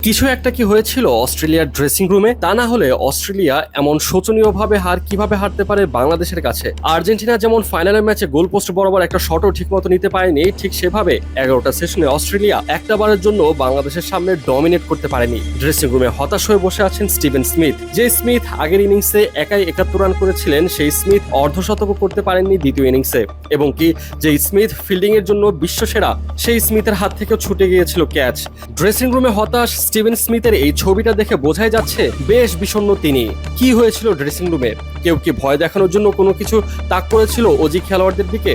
কিছু একটা কি হয়েছিল অস্ট্রেলিয়ার ড্রেসিং রুমে? তা না হলে অস্ট্রেলিয়া এমন শোচনীয়ভাবে কিভাবে হারতে পারে বাংলাদেশের কাছে? আর্জেন্টিনা যেমন ফাইনালের ম্যাচে গোল পোস্ট বরাবর একটা শটও ঠিকমতো নিতে পারেনি, ঠিক সেভাবে 11টা সেশনে অস্ট্রেলিয়া একটা বারের জন্য বাংলাদেশের সামনে ডমিনেট করতে পারেনি। ড্রেসিং রুমে হতাশ হয়ে বসে আছেন স্টিভেন স্মিথ। যে স্মিথ আগের ইনিংসে একাই 71 রান করেছিলেন, সেই স্মিথ অর্ধশতকও করতে পারেননি দ্বিতীয় ইনিংসে। এবং কি যে স্মিথ ফিল্ডিং এর জন্য বিশ্বসেরা, সেই স্মিথের হাত থেকেও ছুটে গিয়েছিল ক্যাচ। ড্রেসিং রুমে হতাশ স্টিভেন স্মিথের এই ছবিটা দেখে বোঝাই যাচ্ছে বেশ বিষণ্ণ তিনি। কি হয়েছিল ড্রেসিং রুমে? কেউ কি ভয় দেখানোর জন্য কোনো কিছু তাক করেছিল অজি খেলোয়াড়দের দিকে?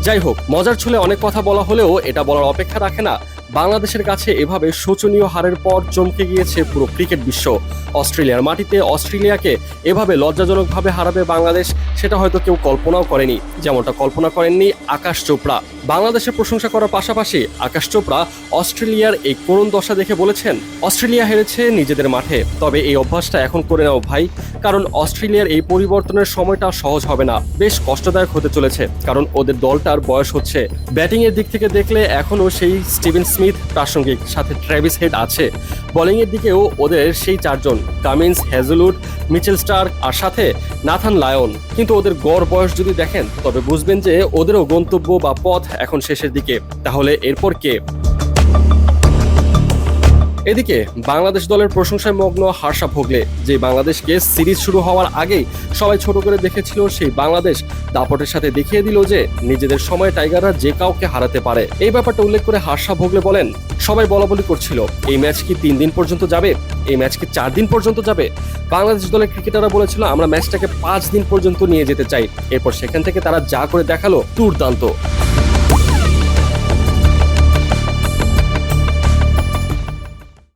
যাই হোক, মজার ছলে অনেক কথা বলা হলেও এটা বলার অপেক্ষা রাখে না বাংলাদেশের কাছে এভাবে শোচনীয় হারের পর চমকে গিয়েছে পুরো ক্রিকেট বিশ্ব। অস্ট্রেলিয়ার মাটিতে অস্ট্রেলিয়াকে এভাবে লজ্জাজনকভাবে হারাবে বাংলাদেশ, সেটা হয়তো কেউ কল্পনাও করেনি। যেমনটা কল্পনা করেননি আকাশ চোপড়া। বাংলাদেশের প্রশংসা করার পাশাপাশি আকাশ চোপড়া অস্ট্রেলিয়ার এই করুণ দশা দেখে বলেছেন, অস্ট্রেলিয়া হেরেছে নিজেদের মাঠে, তবে এই অভ্যাসটা এখন করে নাও ভাই, কারণ অস্ট্রেলিয়ার এই পরিবর্তনের সময়টা সহজ হবে না, বেশ কষ্টদায়ক হতে চলেছে, কারণ ওদের দলটার বয়স হচ্ছে। ব্যাটিং এর দিক থেকে দেখলে এখনো সেই স্টিভেন স্মিথ প্রাসঙ্গিক, সাথে ট্রেভিস হেড আছে। বোলিং এর দিকেও ওদের সেই চারজন, কামিন্স, হ্যাজেলউড, মিচেল স্টার্ক আর সাথে নাথান লায়ন। কিন্তু ওদের গড় বয়স যদি দেখেন তবে বুঝবেন যে ওদেরও গন্তব্য বা পথ এখন শেষের দিকে। তাহলে এরপর কে? এদিকে বাংলাদেশ দলের প্রশংসায় মগ্ন হার্ষা ভোগলে, যে বাংলাদেশকে সিরিজ শুরু হওয়ার আগেই সবাই ছোট করে দেখেছিল, সেই বাংলাদেশ দাপটের সাথে দেখিয়ে দিল যে নিজেদের সময় টাইগাররা যে কাউকে হারাতে পারে। এই ব্যাপারটা উল্লেখ করে হার্ষা ভোগলে বলেন, সবাই বলাবলি করছিল এই ম্যাচ কি 3 দিন পর্যন্ত যাবে, এই ম্যাচ কি 4 দিন পর্যন্ত যাবে। বাংলাদেশ দলের ক্রিকেটাররা বলেছিল আমরা ম্যাচটাকে 5 দিন পর্যন্ত নিয়ে যেতে চাই। এরপর সেখান থেকে তারা যা করে দেখালো দুর্দান্ত।